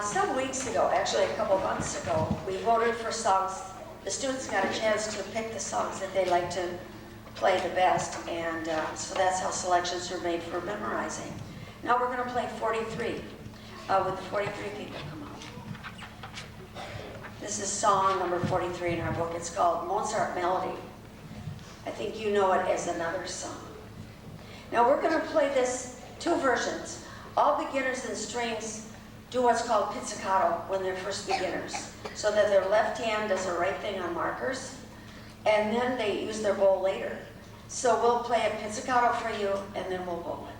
Some weeks ago, actually a couple months ago, we voted for songs. The students got a chance to pick the songs that they like to play the best, and so that's how selections are made for memorizing. Now we're going to play 43 with the 43 people come on. This is song number 43 in our book. It's called Mozart Melody. I think you know it as Another Song. Now we're going to play this two versions. All beginners in strings do what's called pizzicato when they're first beginners, so that their left hand does the right thing on markers, and then they use their bow later. So we'll play a pizzicato for you, and then we'll bow it.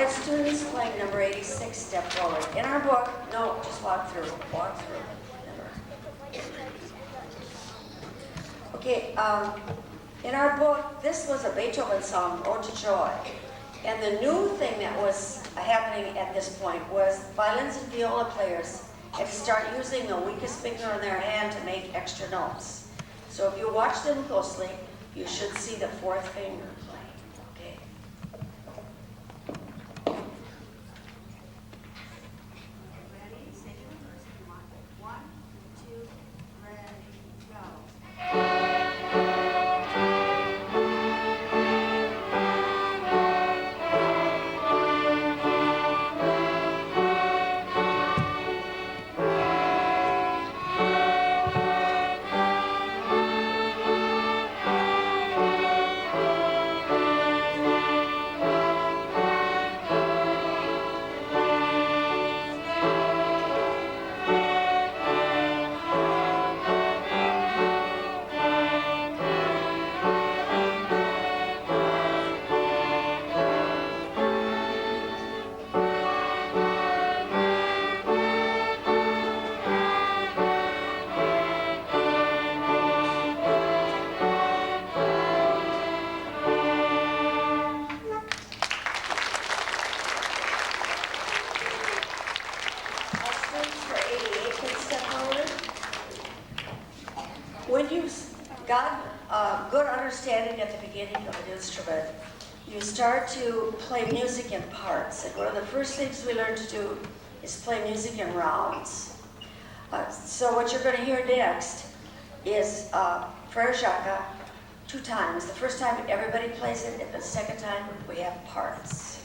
Students playing number 86, step forward. In our book, no, just walk through, never. Okay, in our book, this was a Beethoven song, Ode to Joy. And the new thing that was happening at this point was violins and viola players had to start using the weakest finger in their hand to make extra notes. So if you watch them closely, you should see the fourth finger playing. When you've got a good understanding at the beginning of an instrument, you start to play music in parts. And one of the first things we learn to do is play music in rounds. So what you're going to hear next is Frere Jacques 2 times. The first time everybody plays it, and the second time we have parts.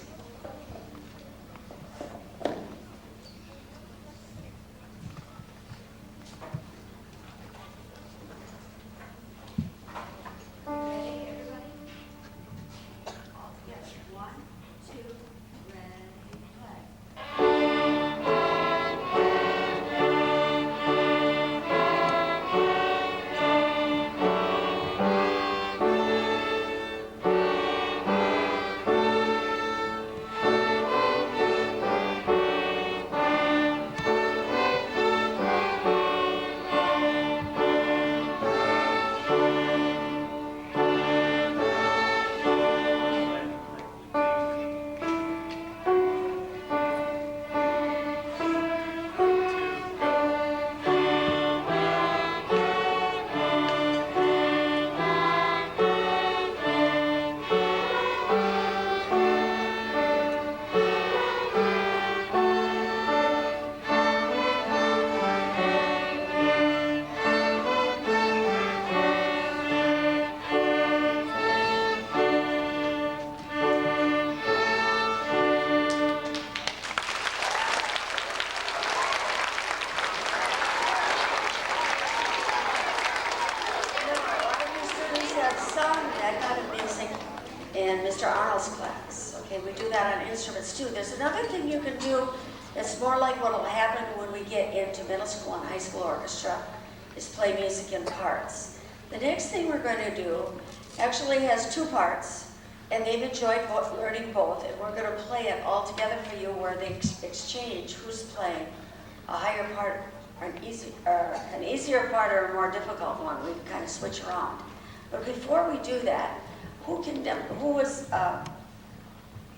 Mr. Arnold's class. Okay, we do that on instruments too. There's another thing you can do that's more like what will happen when we get into middle school and high school orchestra, is play music in parts. The next thing we're going to do actually has 2 parts, and they've enjoyed learning both, and we're going to play it all together for you where they exchange who's playing a higher part, or an easier part, or a more difficult one. We kind of switch around. But before we do that,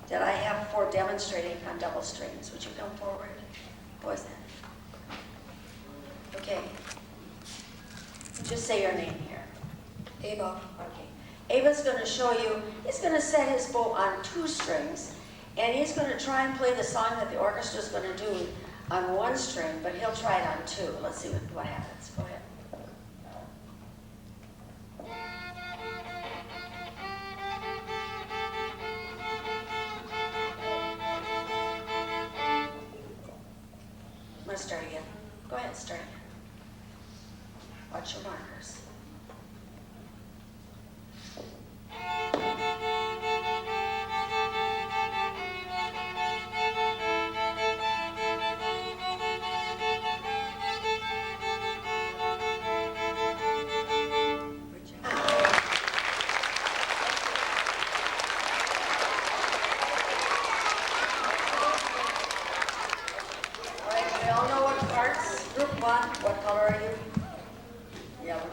did I have for demonstrating on double strings? Would you come forward? Who was that? Okay. Just say your name here. Ava. Okay. Ava's going to show you, he's going to set his bow on 2 strings, and he's going to try and play the song that the orchestra is going to do on 1 string, but he'll try it on 2. Let's see what happens. Go ahead. I'm going to start again. Go ahead, start again. Watch your markers. What color are you? Yellow.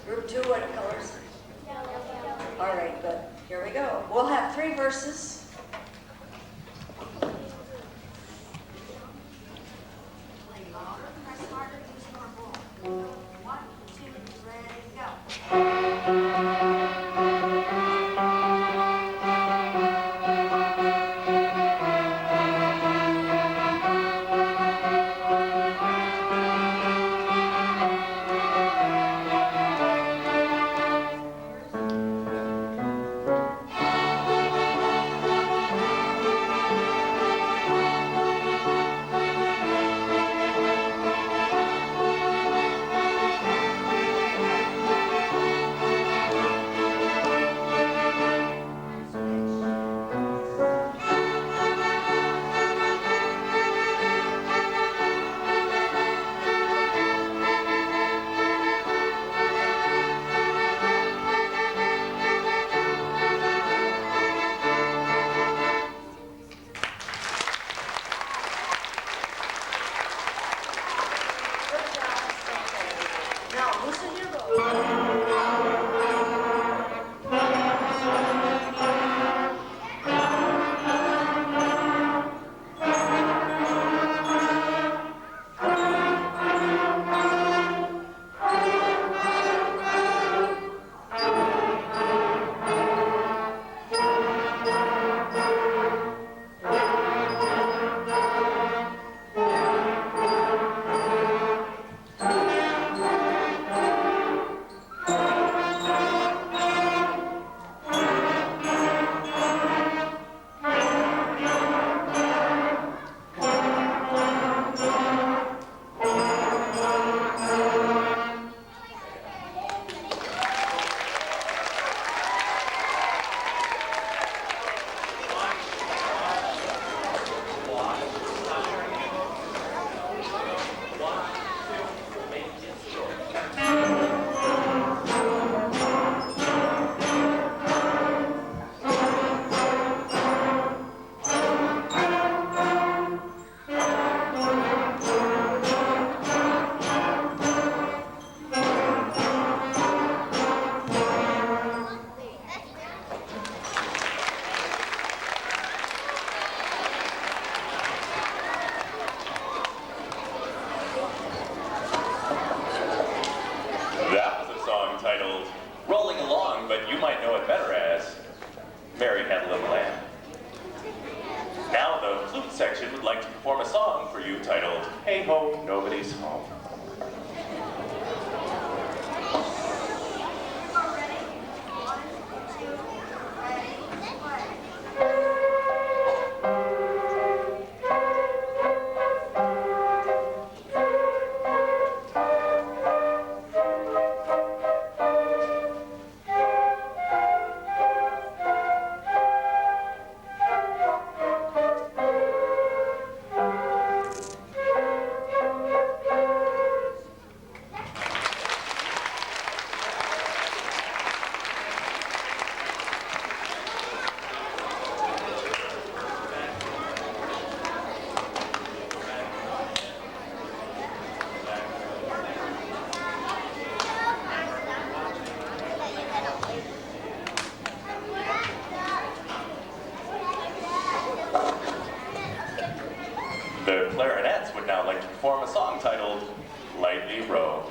Group 2, what colors? All right, good. Here we go. We'll have 3 verses. Play louder, press harder, use more bowl. 1, 2, ready, go. now like to perform a song titled Lightly Row.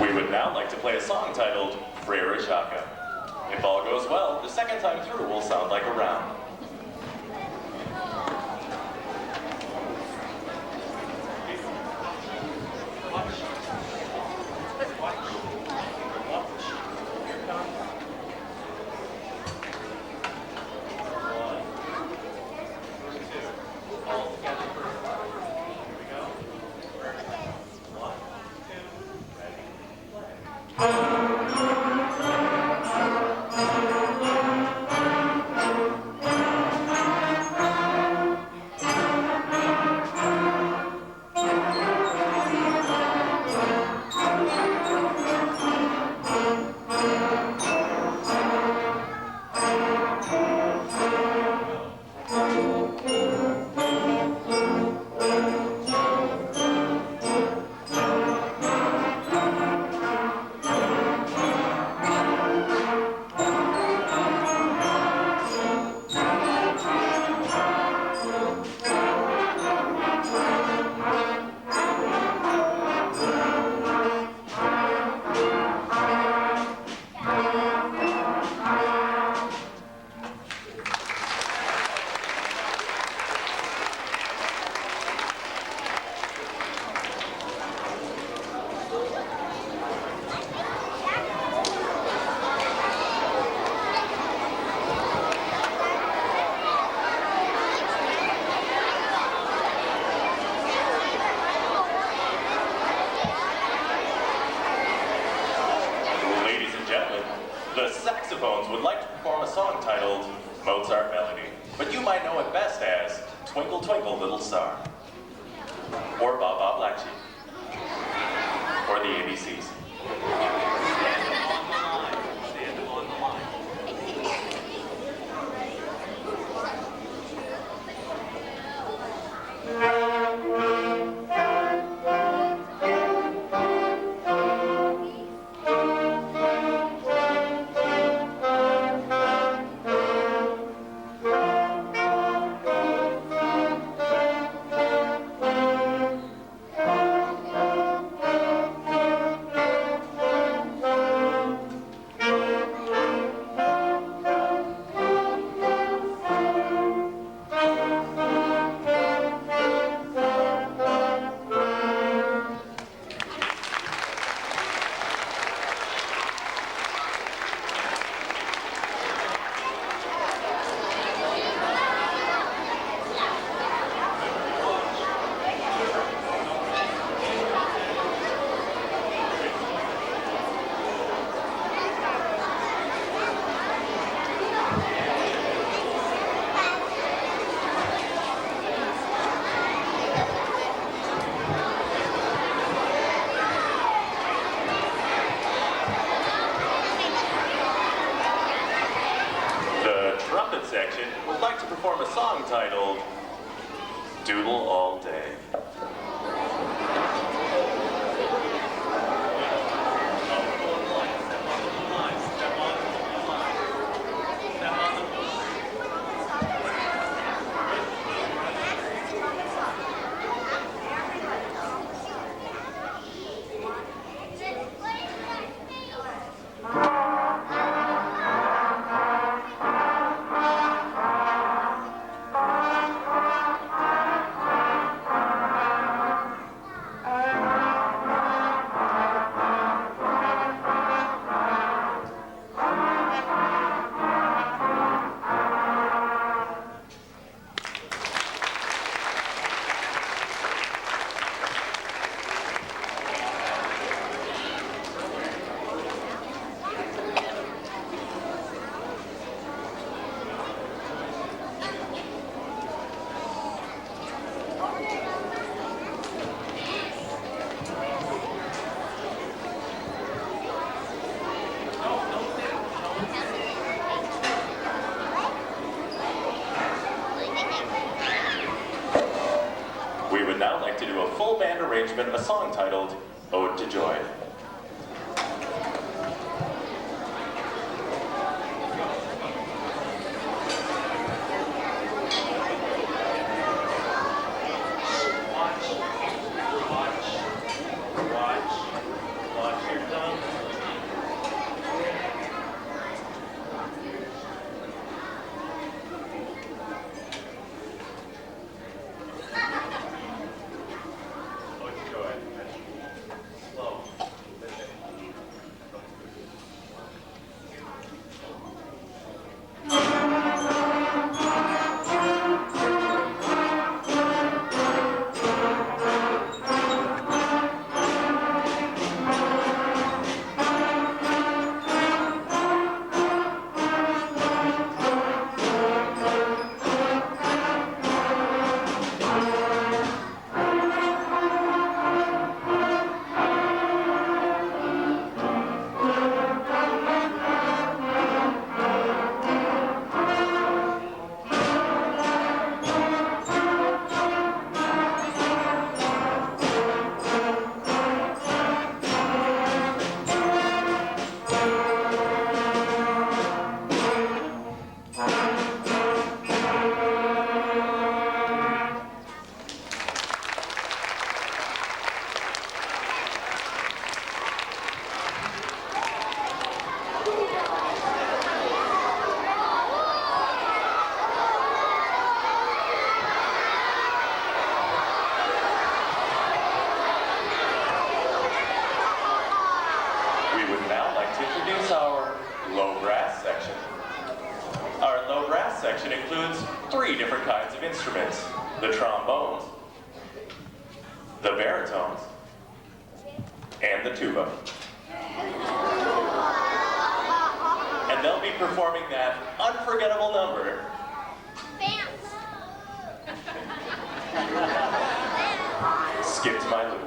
We would now like to play a song titled Frere Jacques. If all goes well, the second time through will sound like a round. The saxophones would like to perform a song titled Mozart Melody, but you might know it best as Twinkle Twinkle Little Star, or Ba Ba Black Sheep, or the ABCs. titled Doodle All Day. We would now like to do a full band arrangement of a song titled Ode to Joy. Watch your tongue. section includes 3 different kinds of instruments: the trombones, the baritones, and the tuba. And they'll be performing that unforgettable number, Skip to My Loop.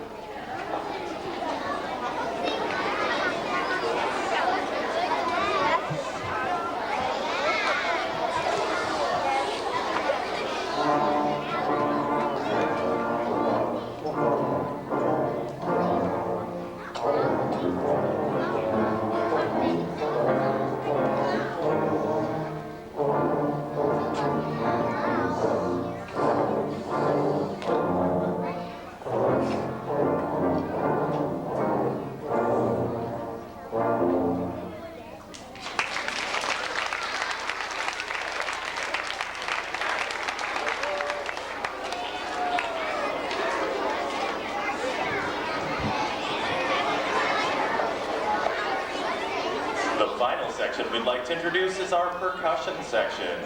The final section we'd like to introduce is our percussion section.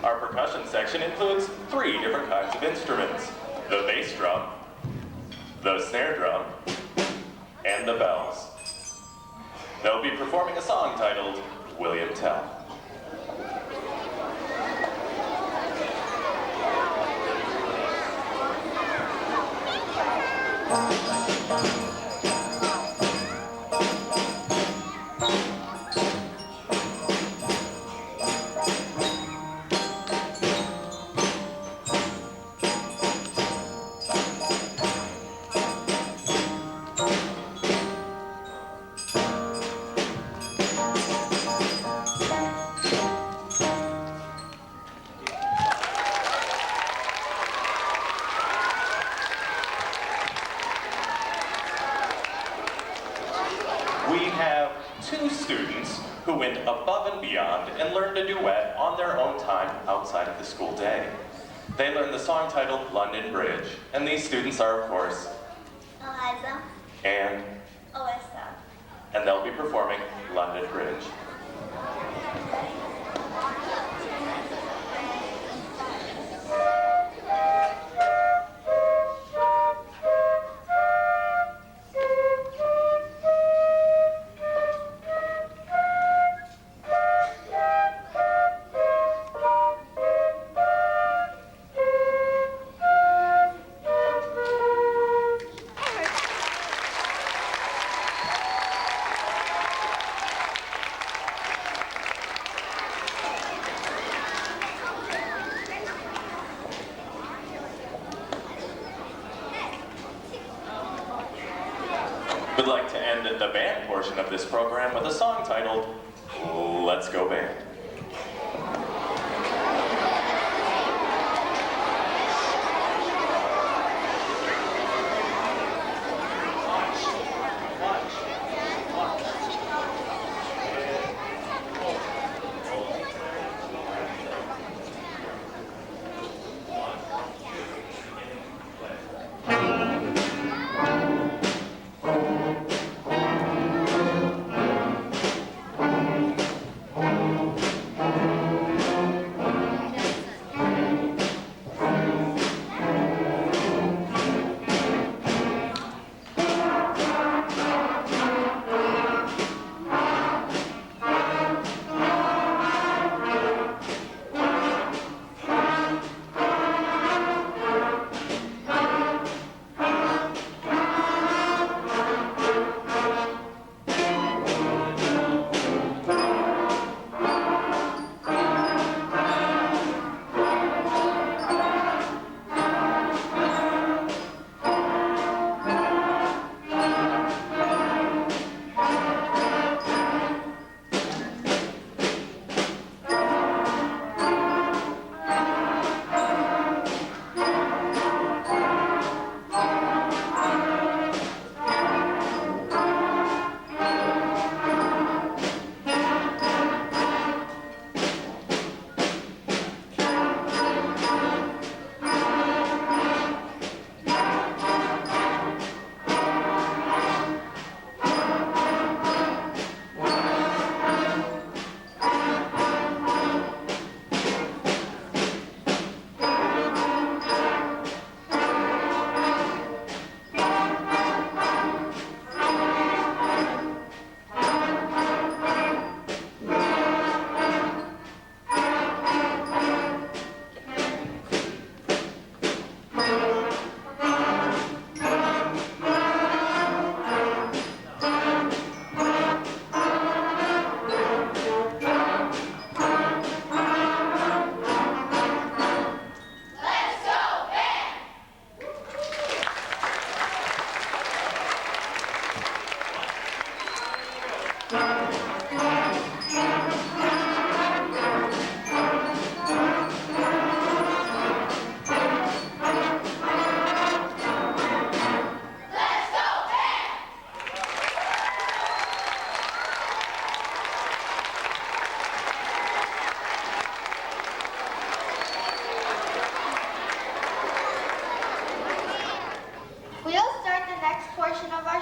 Our percussion section includes 3 different kinds of instruments: the bass drum, the snare drum, and the bells. They'll be performing a song titled William Tell. who went above and beyond and learned a duet on their own time outside of the school day. They learned the song titled London Bridge, and these students are, of course, Eliza. and Alyssa. and they'll be performing London Bridge. We'd like to end the band portion of this program with a song titled Let's Go Band.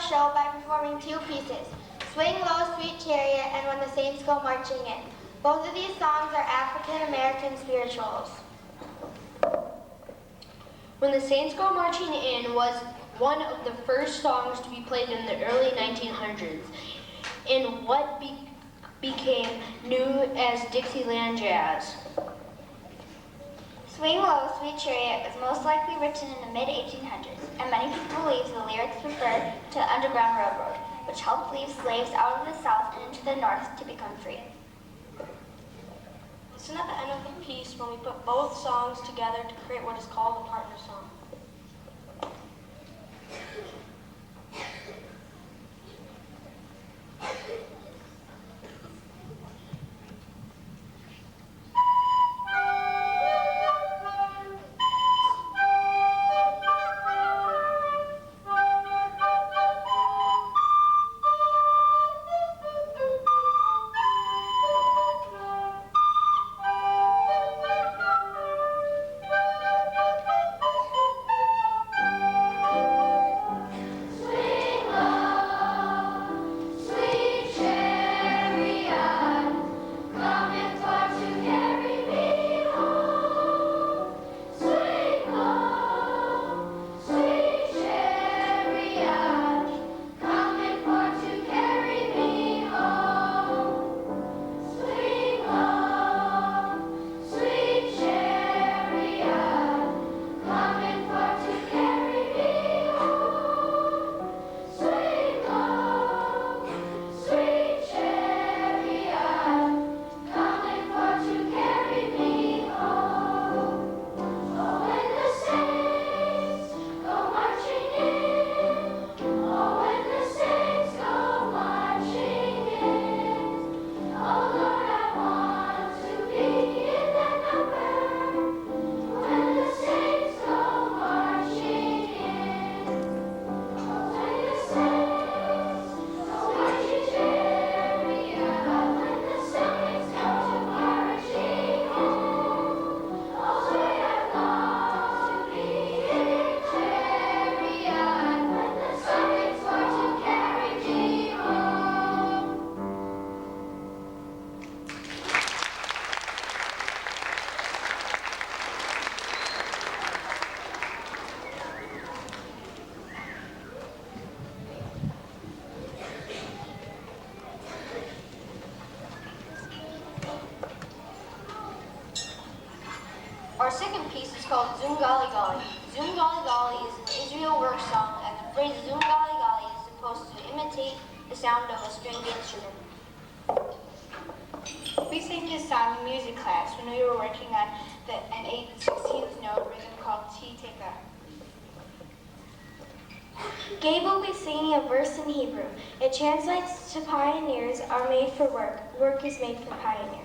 Show by performing two pieces, Swing Low, Sweet Chariot, and When the Saints Go Marching In. Both of these songs are African American spirituals. When the Saints Go Marching In was one of the first songs to be played in the early 1900s in what became known as Dixieland jazz. Swing Low, Sweet Chariot was most likely written in the mid-1800s, and many people believe the lyrics referred to the Underground Railroad, which helped leave slaves out of the South and into the North to become free. Listen at the end of the piece when we put both songs together to create what is called a partner song. Golly Golly. Zoom Golly Golly is an Israel work song, and the phrase Zoom Golly Golly is supposed to imitate the sound of a stringed instrument. We sang this song in music class when we were working on an 8/16th note rhythm called T-Teka. Gabe will be singing a verse in Hebrew. It translates to pioneers are made for work. Work is made for pioneers.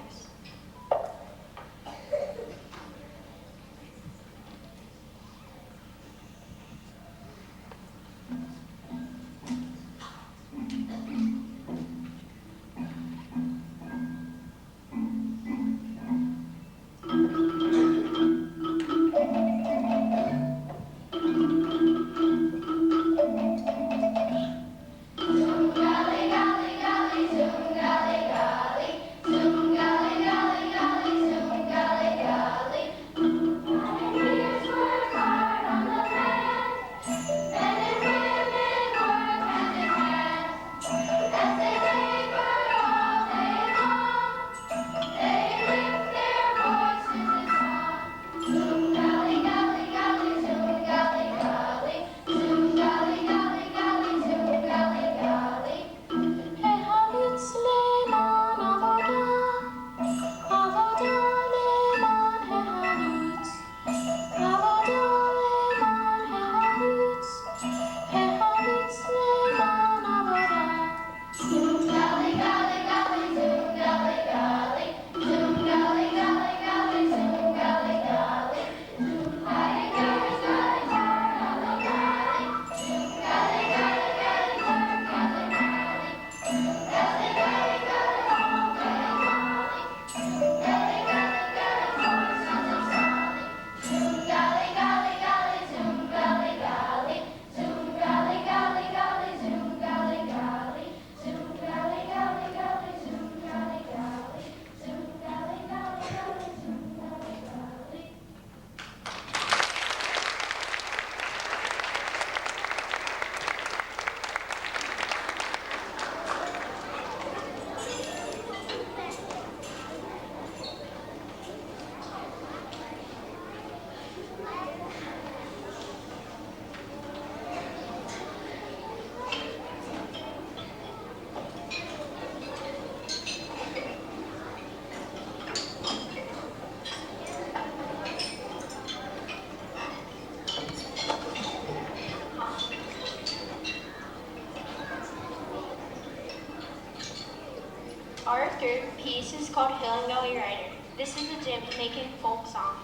Our third piece is called Hill and Valley Rider. This is a Jamaican folk song.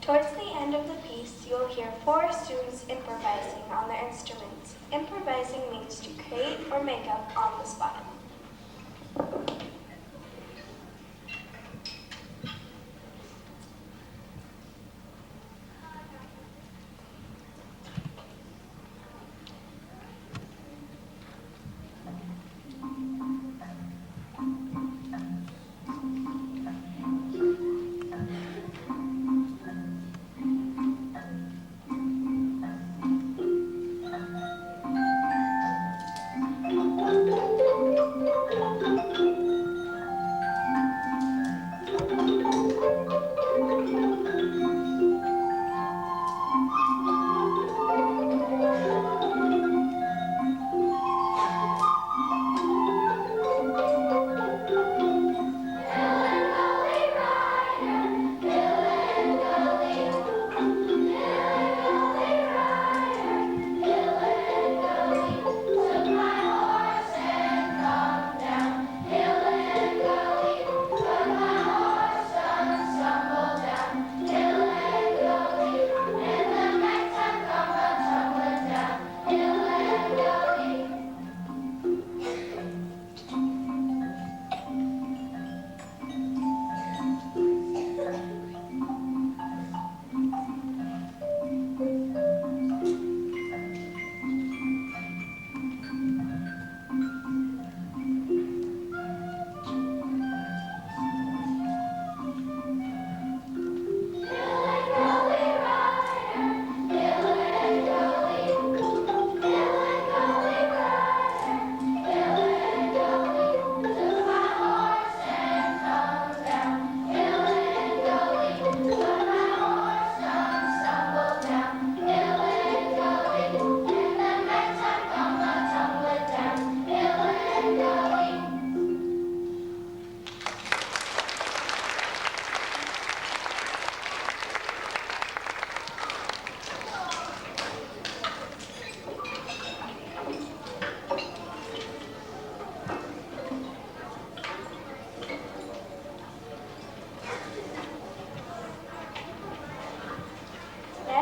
Towards the end of the piece, you'll hear 4 students improvising on their instruments. Improvising means to create or make up on the spot.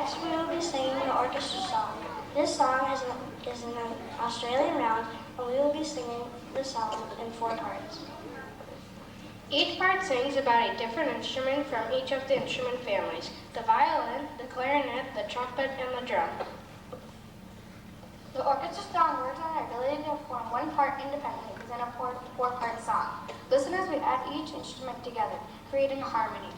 Next, we will be singing the orchestra song. This song is an Australian round, and we will be singing the song in 4 parts. Each part sings about a different instrument from each of the instrument families: the violin, the clarinet, the trumpet, and the drum. The orchestra song works on our ability to perform one part independently within a 4-part song. Listen as we add each instrument together, creating a harmony.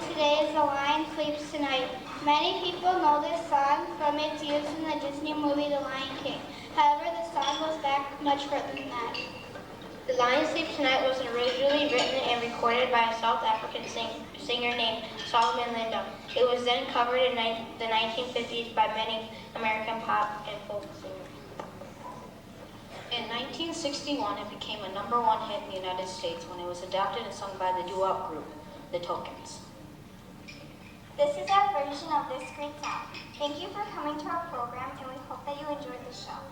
Today is The Lion Sleeps Tonight. Many people know this song from its use in the Disney movie The Lion King. However, the song goes back much further than that. The Lion Sleeps Tonight was originally written and recorded by a South African singer named Solomon Linda. It was then covered in the 1950s by many American pop and folk singers. In 1961, it became a #1 hit in the United States when it was adapted and sung by the doo-wop group, The Tokens. This is our version of this great song. Thank you for coming to our program, and we hope that you enjoyed the show.